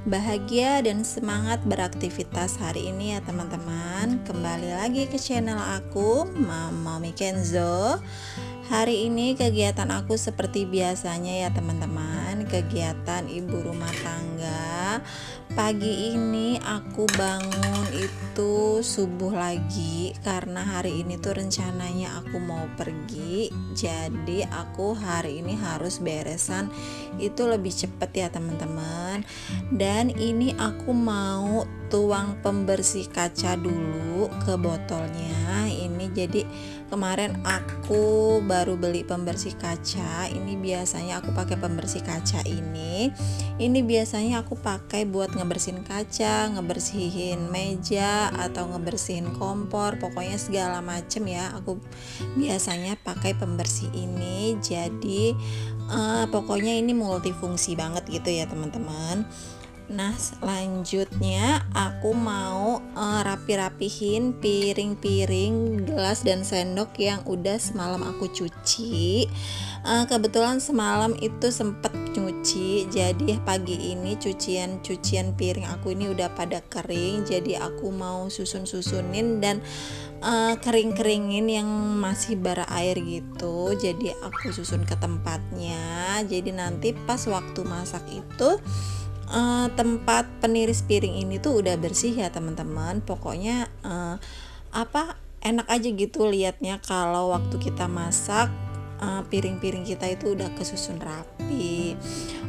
bahagia dan semangat beraktivitas hari ini ya teman-teman. Kembali lagi ke channel aku, Mami Kenzo. Hari ini kegiatan aku seperti biasanya ya teman-teman, kegiatan ibu rumah tangga. Pagi ini aku bangun itu subuh lagi karena hari ini tuh rencananya aku mau pergi. Jadi aku hari ini harus beresan itu lebih cepet ya teman-teman. Dan ini aku mau tuang pembersih kaca dulu ke botolnya. Ini jadi kemarin aku baru beli pembersih kaca. Ini biasanya aku pakai pembersih kaca ini. Ini biasanya aku pakai buat ngebersihin kaca, ngebersihin meja atau ngebersihin kompor, pokoknya segala macem ya. Aku biasanya pakai pembersih ini. Jadi pokoknya ini multifungsi banget gitu ya teman-teman. Nah selanjutnya aku mau rapi-rapihin piring-piring, gelas dan sendok yang udah semalam aku cuci. Kebetulan semalam itu sempet nyuci, jadi pagi ini cucian piring aku ini udah pada kering. Jadi aku mau susunin dan kering-keringin yang masih bara air gitu. Jadi aku susun ke tempatnya. Jadi nanti pas waktu masak itu tempat peniris piring ini tuh udah bersih ya teman-teman. Pokoknya enak aja gitu liatnya kalau waktu kita masak piring-piring kita itu udah kesusun rapi.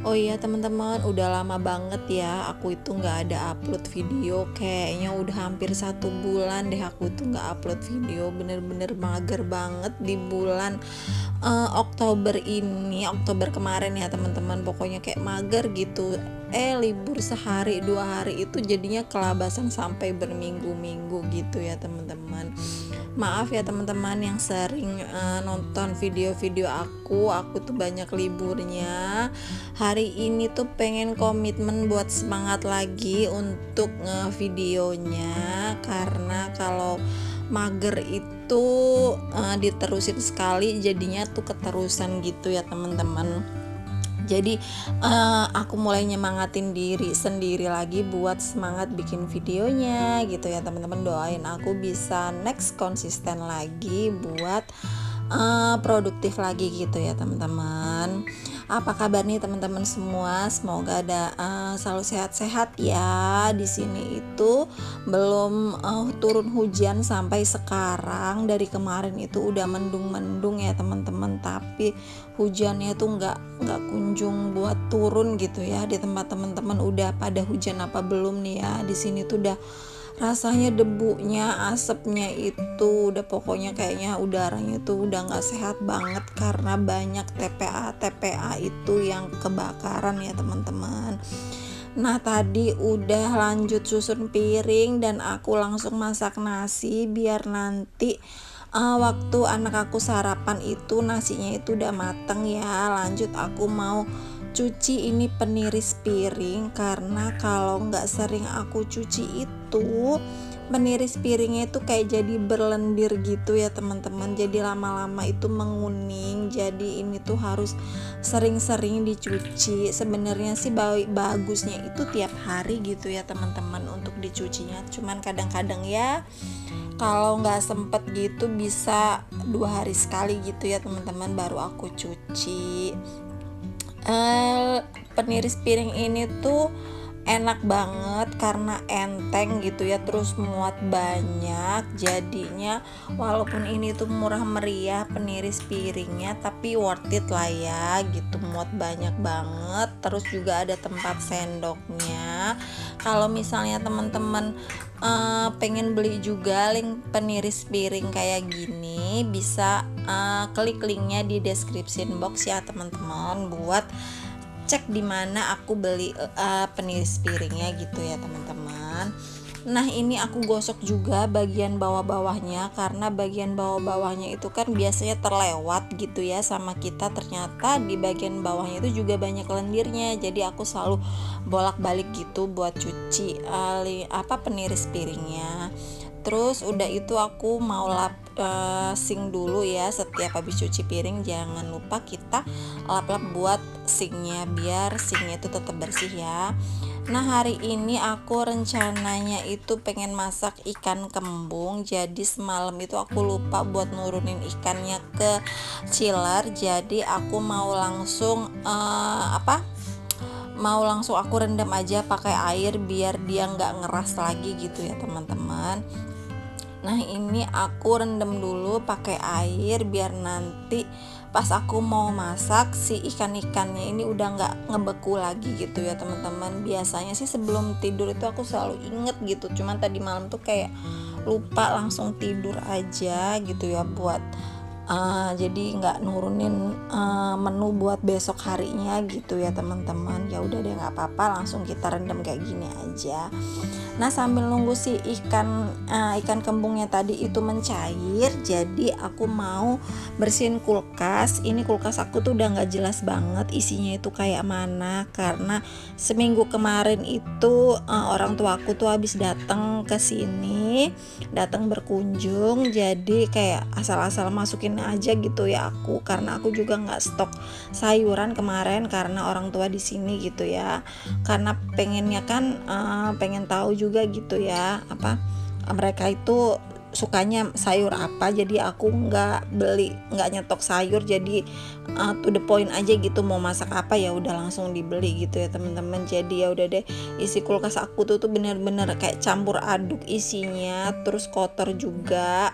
Oh iya teman-teman, udah lama banget ya aku itu nggak ada upload video. Kayaknya udah hampir 1 bulan deh aku itu nggak upload video. Bener-bener mager banget di bulan Oktober ini, Oktober kemarin ya teman-teman. Pokoknya kayak mager gitu. Libur sehari 2 hari itu jadinya kelabasan sampai berminggu-minggu gitu ya teman-teman. Maaf ya teman-teman yang sering nonton video-video aku tuh banyak liburnya. Hari ini tuh pengen komitmen buat semangat lagi untuk ngevideonya, karena kalau mager itu diterusin sekali jadinya tuh keterusan gitu ya teman-teman. Jadi aku mulai nyemangatin diri sendiri lagi buat semangat bikin videonya gitu ya teman-teman. Doain aku bisa next konsisten lagi buat produktif lagi gitu ya teman-teman. Apa kabar nih teman-teman semua? Semoga selalu sehat-sehat ya. Di sini itu belum turun hujan sampai sekarang. Dari kemarin itu udah mendung-mendung ya teman-teman. Tapi hujannya tuh nggak kunjung buat turun gitu ya. Di tempat teman-teman udah pada hujan apa belum nih ya? Di sini tuh udah rasanya debunya, asapnya itu udah pokoknya kayaknya udaranya tuh udah nggak sehat banget karena banyak TPA itu yang kebakaran ya teman-teman. Nah tadi udah lanjut susun piring dan aku langsung masak nasi biar nanti waktu anak aku sarapan itu nasinya itu udah mateng ya. Lanjut aku mau cuci ini peniris piring, karena kalau nggak sering aku cuci itu peniris piringnya itu kayak jadi berlendir gitu ya teman-teman. Jadi lama-lama itu menguning. Jadi ini tuh harus sering-sering dicuci. Sebenarnya sih bagusnya itu tiap hari gitu ya teman-teman untuk dicucinya. Cuman kadang-kadang ya kalau nggak sempet gitu bisa 2 hari sekali gitu ya teman-teman baru aku cuci. Peniris piring ini tuh enak banget karena enteng gitu ya, terus muat banyak. Jadinya walaupun ini tuh murah meriah peniris piringnya, tapi worth it lah ya gitu, muat banyak banget. Terus juga ada tempat sendoknya. Kalau misalnya teman-teman pengen beli juga link peniris piring kayak gini, bisa klik linknya di description box ya teman-teman, buat cek di mana aku beli peniris piringnya gitu ya teman-teman. Nah ini aku gosok juga bagian bawah-bawahnya, karena bagian bawah-bawahnya itu kan biasanya terlewat gitu ya sama kita. Ternyata di bagian bawahnya itu juga banyak lendirnya. Jadi aku selalu bolak-balik gitu buat cuci peniris piringnya. Terus udah itu aku mau lap sink dulu ya. Setiap habis cuci piring jangan lupa kita lap-lap buat sinknya biar sinknya itu tetap bersih ya. Nah, hari ini aku rencananya itu pengen masak ikan kembung. Jadi semalam itu aku lupa buat nurunin ikannya ke chiller. Jadi aku mau langsung mau langsung aku rendam aja pakai air biar dia nggak ngeras lagi gitu ya teman-teman. Nah, ini aku rendam dulu pakai air biar nanti pas aku mau masak si ikan-ikannya ini udah nggak ngebeku lagi gitu ya teman-teman. Biasanya sih sebelum tidur itu aku selalu inget gitu, cuman tadi malam tuh kayak lupa langsung tidur aja gitu ya buat jadi nggak nurunin menu buat besok harinya gitu ya teman-teman. Ya udah deh, nggak apa-apa, langsung kita rendam kayak gini aja. Nah, sambil nunggu si ikan kembungnya tadi itu mencair, jadi aku mau bersihin kulkas. Ini kulkas aku tuh udah nggak jelas banget isinya itu kayak mana, karena seminggu kemarin itu orang tua aku tuh habis datang ke sini, datang berkunjung, jadi kayak asal-asal masukin aja gitu ya aku, karena aku juga nggak stok sayuran kemarin karena orang tua di sini gitu ya, karena pengennya kan pengen tahu juga gitu ya apa mereka itu sukanya sayur apa, jadi aku nggak nyetok sayur, jadi to the point aja gitu, mau masak apa ya udah langsung dibeli gitu ya teman-teman. Jadi ya udah deh, isi kulkas aku tuh bener-bener kayak campur aduk isinya, terus kotor juga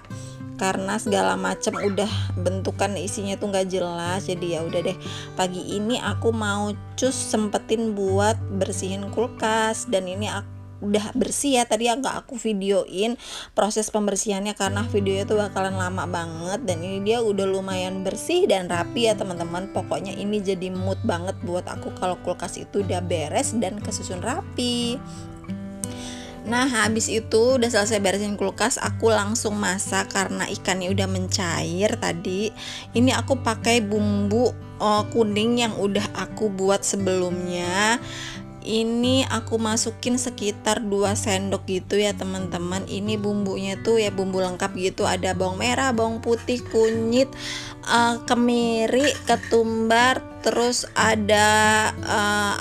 karena segala macam udah bentukan isinya tuh nggak jelas. Jadi ya udah deh, pagi ini aku mau sempetin buat bersihin kulkas, dan ini aku udah bersih ya, tadi nggak aku videoin proses pembersihannya karena videonya tuh bakalan lama banget, dan ini dia udah lumayan bersih dan rapi ya teman-teman. Pokoknya ini jadi mood banget buat aku kalau kulkas itu udah beres dan kesusun rapi. Nah, habis itu udah selesai beresin kulkas, aku langsung masak karena ikannya udah mencair tadi. Ini aku pakai bumbu kuning yang udah aku buat sebelumnya. Ini aku masukin sekitar 2 sendok gitu ya teman-teman. Ini bumbunya tuh ya bumbu lengkap gitu, ada bawang merah, bawang putih, kunyit, kemiri, ketumbar, terus ada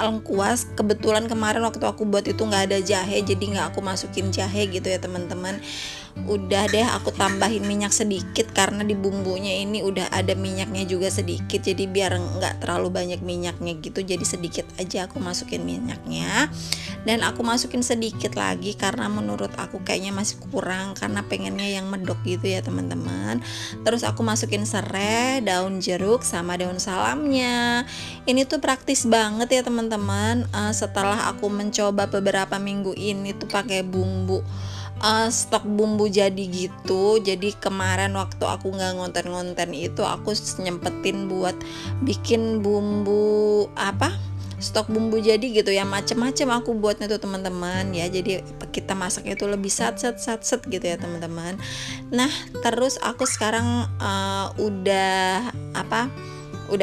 lengkuas. Kebetulan kemarin waktu aku buat itu nggak ada jahe, jadi nggak aku masukin jahe gitu ya teman-teman. Udah deh, aku tambahin minyak sedikit karena di bumbunya ini udah ada minyaknya juga sedikit, jadi biar nggak terlalu banyak minyaknya gitu, jadi sedikit aja aku masukin minyaknya. Dan aku masukin sedikit lagi karena menurut aku kayaknya masih kurang, karena pengennya yang medok gitu ya teman-teman. Terus aku masukin serai, daun jeruk, sama daun salamnya. Ini tuh praktis banget ya teman-teman. Setelah aku mencoba beberapa minggu ini tuh pakai bumbu stok bumbu jadi gitu. Jadi kemarin waktu aku nggak ngonten-ngonten itu aku nyempetin buat bikin bumbu stok bumbu jadi gitu ya, macem-macem aku buatnya tuh teman-teman ya. Jadi kita masaknya itu lebih sat gitu ya teman-teman. Nah, terus aku sekarang udah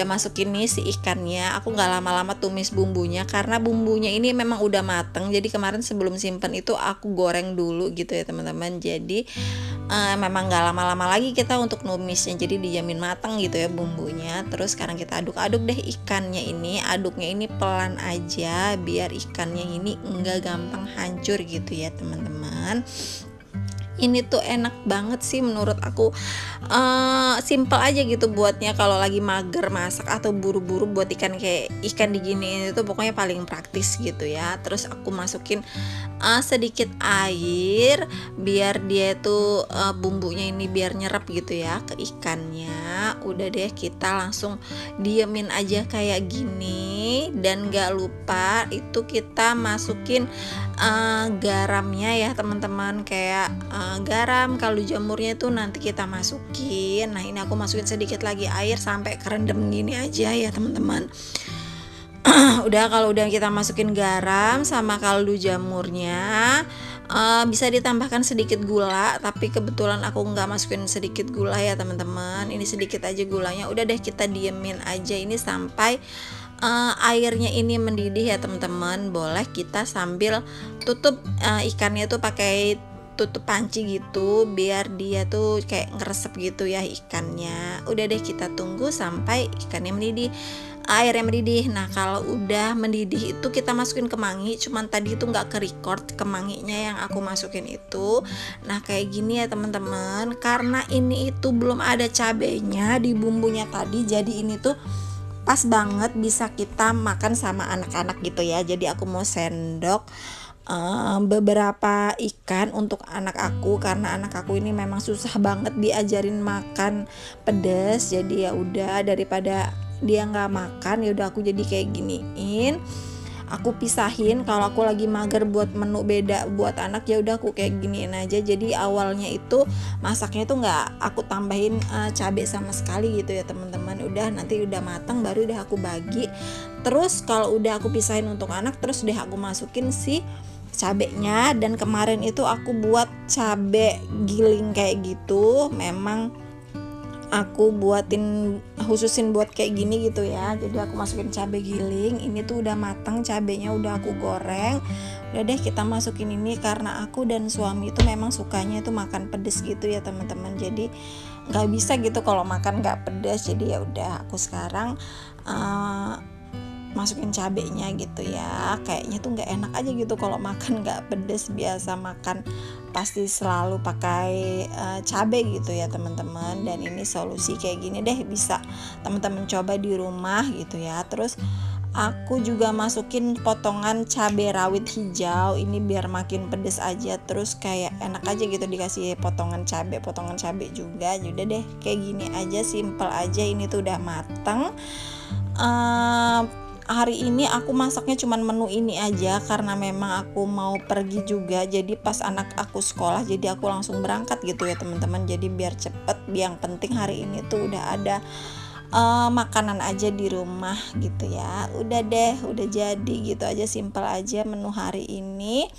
masukin nih si ikannya. Aku nggak lama-lama tumis bumbunya karena bumbunya ini memang udah mateng. Jadi kemarin sebelum simpen itu aku goreng dulu gitu ya teman-teman. Jadi memang nggak lama-lama lagi kita untuk numisnya, jadi dijamin mateng gitu ya bumbunya. Terus sekarang kita aduk-aduk deh ikannya ini. Aduknya ini pelan aja biar ikannya ini nggak gampang hancur gitu ya teman-teman. Ini tuh enak banget sih menurut aku, simple aja gitu buatnya kalau lagi mager masak atau buru-buru buat ikan kayak ikan diginiin itu pokoknya paling praktis gitu ya. Terus aku masukin sedikit air biar dia tuh bumbunya ini biar nyerap gitu ya ke ikannya. Udah deh, kita langsung diemin aja kayak gini, dan gak lupa itu kita masukin garamnya ya teman-teman, kayak garam, kaldu jamurnya itu nanti kita masukin. Nah, ini aku masukin sedikit lagi air sampai kerendam gini aja ya teman-teman. Kalau udah kita masukin garam sama kaldu jamurnya, bisa ditambahkan sedikit gula, tapi kebetulan aku nggak masukin sedikit gula ya teman-teman. Ini sedikit aja gulanya. Udah deh, kita diemin aja ini sampai airnya ini mendidih ya teman-teman. Boleh kita sambil tutup ikannya tuh pakai tutup panci gitu biar dia tuh kayak ngeresep gitu ya ikannya. Udah deh, kita tunggu sampai ikannya mendidih. airnya mendidih. Nah kalau udah mendidih itu kita masukin kemangi, cuman tadi itu nggak ke-record kemanginya yang aku masukin itu. Nah kayak gini ya teman-teman, karena ini itu belum ada cabenya di bumbunya tadi, jadi ini tuh pas banget bisa kita makan sama anak-anak gitu ya. Jadi aku mau sendok beberapa ikan untuk anak aku, karena anak aku ini memang susah banget diajarin makan pedas. Jadi ya udah, daripada dia nggak makan, ya udah aku jadi kayak giniin, aku pisahin. Kalau aku lagi mager buat menu beda buat anak, ya udah aku kayak giniin aja. Jadi awalnya itu masaknya itu nggak aku tambahin cabai sama sekali gitu ya teman-teman. Udah nanti udah matang baru udah aku bagi. Terus kalau udah aku pisahin untuk anak, terus udah aku masukin si cabenya. Dan kemarin itu aku buat cabe giling kayak gitu, memang aku buatin khususin buat kayak gini gitu ya. Jadi aku masukin cabe giling, ini tuh udah matang cabenya, udah aku goreng. Udah deh kita masukin ini, karena aku dan suami itu memang sukanya itu makan pedes gitu ya teman-teman. Jadi nggak bisa gitu kalau makan nggak pedas. Jadi ya udah aku sekarang masukin cabenya gitu ya. Kayaknya tuh nggak enak aja gitu kalau makan nggak pedes. Biasa makan pasti selalu pakai cabai gitu ya teman-teman. Dan ini solusi kayak gini deh, bisa teman-teman coba di rumah gitu ya. Terus aku juga masukin potongan cabai rawit hijau, ini biar makin pedes aja, terus kayak enak aja gitu dikasih potongan cabai juga. Udah deh kayak gini aja, simple aja. Ini tuh udah mateng. Hari ini aku masaknya cuman menu ini aja, karena memang aku mau pergi juga. Jadi pas anak aku sekolah, jadi aku langsung berangkat gitu ya teman-teman. Jadi biar cepet, yang penting hari ini tuh udah ada makanan aja di rumah gitu ya. Udah deh, udah jadi gitu aja, simple aja menu hari ini.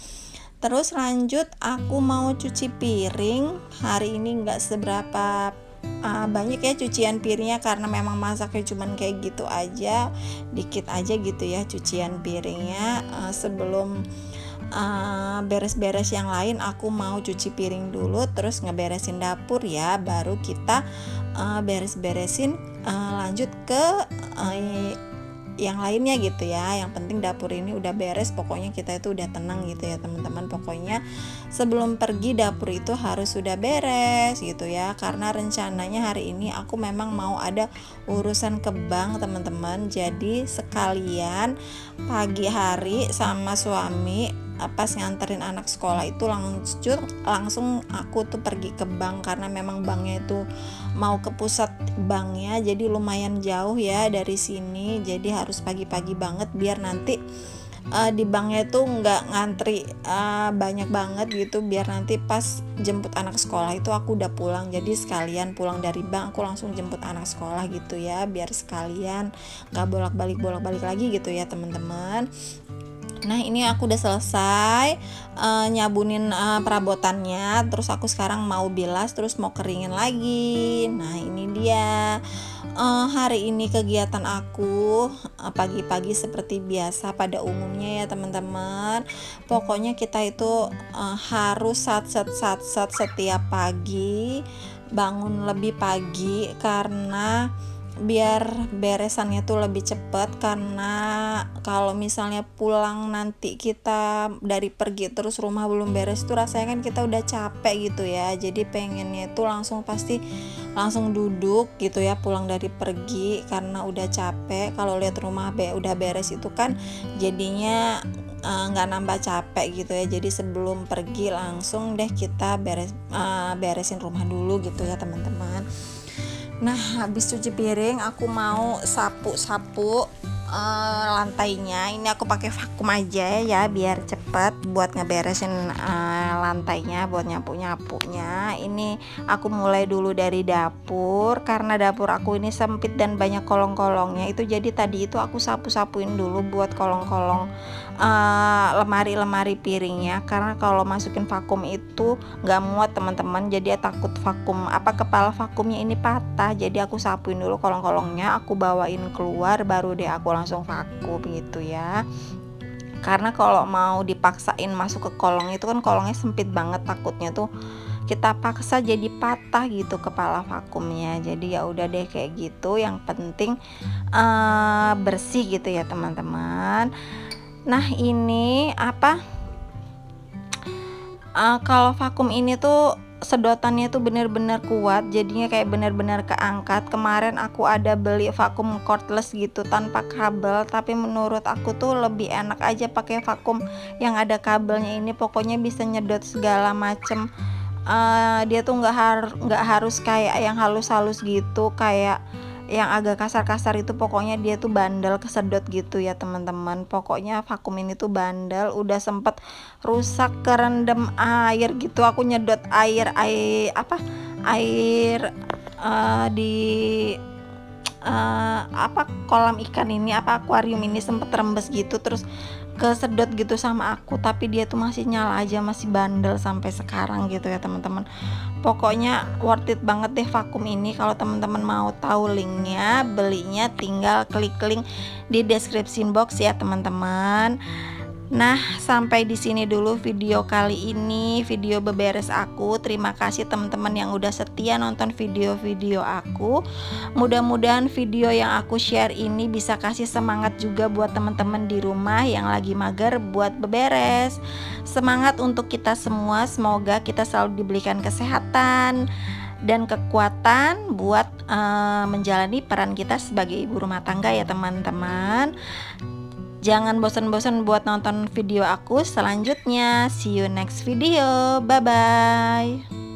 Terus lanjut, aku mau cuci piring. Hari ini nggak seberapa banyak ya cucian piringnya, karena memang masaknya cuman kayak gitu aja, dikit aja gitu ya cucian piringnya. Sebelum beres-beres yang lain, aku mau cuci piring dulu, terus ngeberesin dapur ya, baru kita beres-beresin lanjut ke yang lainnya gitu ya. Yang penting dapur ini udah beres, pokoknya kita itu udah tenang gitu ya teman-teman. Pokoknya sebelum pergi dapur itu harus sudah beres gitu ya, karena rencananya hari ini aku memang mau ada urusan ke bank teman-teman. Jadi sekalian pagi hari sama suami pas nganterin anak sekolah itu langsung aku tuh pergi ke bank, karena memang banknya itu mau ke pusat banknya, jadi lumayan jauh ya dari sini. Jadi harus pagi-pagi banget biar nanti di banknya tuh nggak ngantri banyak banget gitu, biar nanti pas jemput anak sekolah itu aku udah pulang. Jadi sekalian pulang dari bank aku langsung jemput anak sekolah gitu ya, biar sekalian nggak bolak-balik lagi gitu ya teman-teman. Nah ini aku udah selesai nyabunin perabotannya. Terus aku sekarang mau bilas, terus mau keringin lagi. Nah ini dia hari ini kegiatan aku pagi-pagi seperti biasa pada umumnya ya teman-teman. Pokoknya kita itu harus sat setiap pagi, bangun lebih pagi, karena biar beresannya tuh lebih cepat. Karena kalau misalnya pulang nanti kita dari pergi terus rumah belum beres tuh rasanya kan kita udah capek gitu ya. Jadi pengennya itu langsung duduk gitu ya pulang dari pergi, karena udah capek. Kalau lihat rumah udah beres itu kan jadinya nggak nambah capek gitu ya. Jadi sebelum pergi langsung deh kita beresin rumah dulu gitu ya teman-teman. Nah habis cuci piring aku mau sapu lantainya. Ini aku pakai vakum aja ya biar cepet buat ngeberesin lantainya, buat nyapu-nyapunya. Ini aku mulai dulu dari dapur, karena dapur aku ini sempit dan banyak kolong-kolongnya itu. Jadi tadi itu aku sapu-sapuin dulu buat kolong-kolong lemari-lemari piringnya, karena kalau masukin vakum itu nggak muat teman-teman. Jadi takut kepala vakumnya ini patah. Jadi aku sapuin dulu kolong-kolongnya, aku bawain keluar, baru deh aku langsung vakum gitu ya. Karena kalau mau dipaksain masuk ke kolong itu kan kolongnya sempit banget, takutnya tuh kita paksa jadi patah gitu kepala vakumnya. Jadi ya udah deh kayak gitu, yang penting bersih gitu ya teman-teman. Nah ini kalau vakum ini tuh sedotannya tuh bener-bener kuat, jadinya kayak bener-bener keangkat. Kemarin aku ada beli vakum cordless gitu tanpa kabel, tapi menurut aku tuh lebih enak aja pakai vakum yang ada kabelnya ini. Pokoknya bisa nyedot segala macem. Dia tuh nggak harus kayak yang halus-halus gitu, kayak yang agak kasar-kasar itu. Pokoknya dia tuh bandel kesedot gitu ya teman-teman. Pokoknya vakum ini tuh bandel, udah sempet rusak kerendam air gitu. Aku nyedot air di kolam ikan ini, akuarium ini sempet rembes gitu, terus kesedot gitu sama aku, tapi dia tuh masih nyala aja, masih bandel sampai sekarang gitu ya teman-teman. Pokoknya worth it banget deh vakum ini. Kalau teman-teman mau tahu linknya, belinya tinggal klik link di description box ya teman-teman. Nah, sampai di sini dulu video kali ini, video beberes aku. Terima kasih teman-teman yang udah setia nonton video-video aku. Mudah-mudahan video yang aku share ini bisa kasih semangat juga buat teman-teman di rumah yang lagi mager buat beberes. Semangat untuk kita semua, semoga kita selalu diberikan kesehatan dan kekuatan buat menjalani peran kita sebagai ibu rumah tangga ya teman-teman. Jangan bosan-bosan buat nonton video aku selanjutnya. See you next video. Bye bye.